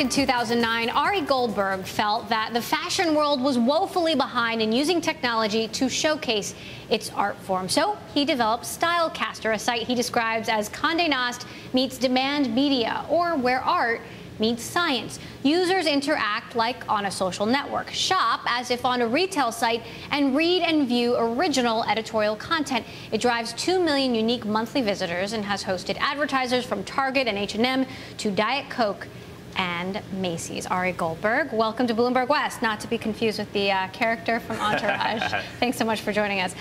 Back in 2009, Ari Goldberg felt that the fashion world was woefully behind in using technology to showcase its art form. So he developed StyleCaster, a site he describes as Condé Nast meets demand media, or where art meets science. Users interact like on a social network, shop as if on a retail site, and read and view original editorial content. It drives 2 million unique monthly visitors and has hosted advertisers from Target and H&M to Diet Coke and Macy's. Ari Goldberg, welcome to Bloomberg West, not to be confused with the character from Entourage. Thanks so much for joining us.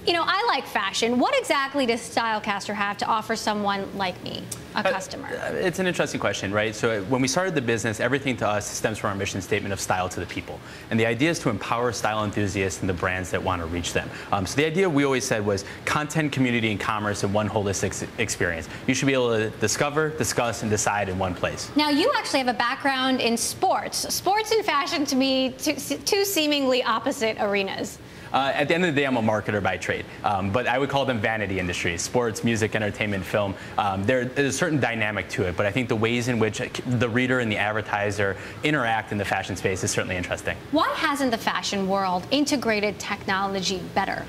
You know, I like fashion. What exactly does StyleCaster have to offer someone like me, a customer? It's an interesting question, right? So when we started the business, everything to us stems from our mission statement of style to the people. And the idea is to empower style enthusiasts and the brands that want to reach them. So the idea we always said was content, community, and commerce in one holistic experience. You should be able to discover, discuss, and decide in one place. Now, you actually have a background in sports. Sports and fashion, to me, two seemingly opposite arenas. At the end of the day, I'm a marketer by trade, but I would call them vanity industries: sports, music, entertainment, film. There's a certain dynamic to it, but I think the ways in which the reader and the advertiser interact in the fashion space is certainly interesting. Why hasn't the fashion world integrated technology better?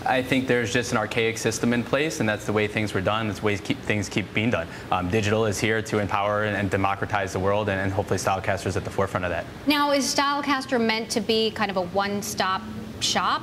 I think there's just an archaic system in place, and that's the way things were done. That's the way things keep being done. Digital is here to empower and democratize the world, and hopefully StyleCaster is at the forefront of that. Now, is StyleCaster meant to be kind of a one-stop shop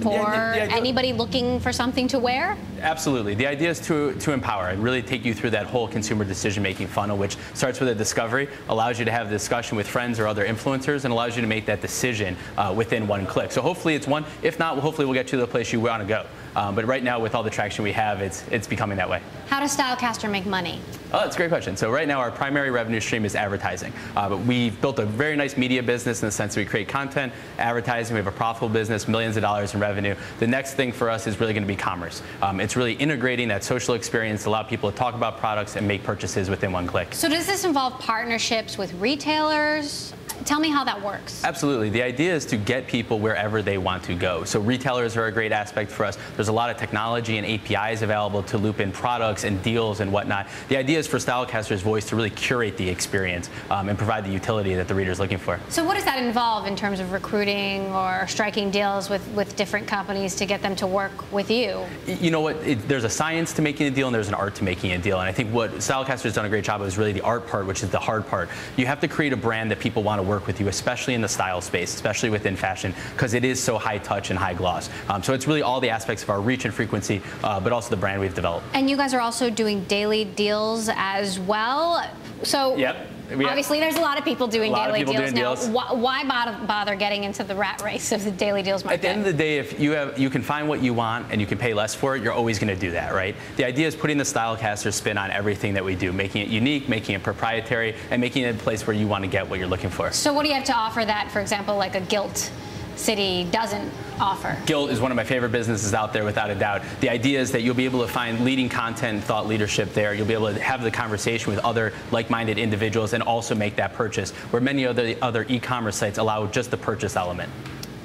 for anybody looking for something to wear? Absolutely. The idea is to empower and really take you through that whole consumer decision-making funnel, which starts with a discovery, allows you to have a discussion with friends or other influencers, and allows you to make that decision within one click. So hopefully it's one. If not, hopefully we'll get you to the place you want to go. But right now, with all the traction we have, it's becoming that way. How does StyleCaster make money? Oh, that's a great question. So right now, our primary revenue stream is advertising. But we've built a very nice media business in the sense that we create content, advertising. We have a profitable business, millions of dollars in revenue. The next thing for us is really going to be commerce. It's really integrating that social experience to allow people to talk about products and make purchases within one click. So does this involve partnerships with retailers? Tell me how that works. Absolutely. The idea is to get people wherever they want to go. So retailers are a great aspect for us. There's a lot of technology and APIs available to loop in products and deals and whatnot. The idea is for StyleCaster's voice to really curate the experience and provide the utility that the reader is looking for. So what does that involve in terms of recruiting or striking deals with different companies to get them to work with you? You know what? There's a science to making a deal and there's an art to making a deal. And I think what StyleCaster has done a great job of is really the art part, which is the hard part. You have to create a brand that people want to work with you, especially in the style space, especially within fashion, because it is so high touch and high gloss. So it's really all the aspects of our reach and frequency, but also the brand we've developed. And you guys are also doing daily deals as well. So yep. Obviously, there's a lot of people doing daily deals. Now, why bother getting into the rat race of the daily deals market? At the end of the day, if you can find what you want and you can pay less for it, you're always going to do that, right? The idea is putting the StyleCaster spin on everything that we do, making it unique, making it proprietary, and making it a place where you want to get what you're looking for. So what do you have to offer that, for example, like a Gilt City doesn't offer? Gilt is one of my favorite businesses out there, without a doubt. The idea is that you'll be able to find leading content and thought leadership there. You'll be able to have the conversation with other like-minded individuals and also make that purchase, where many other e-commerce sites allow just the purchase element.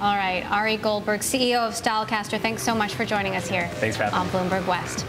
All right, Ari Goldberg, CEO of StyleCaster, thanks so much for joining us here. Thanks for having me. On Bloomberg West.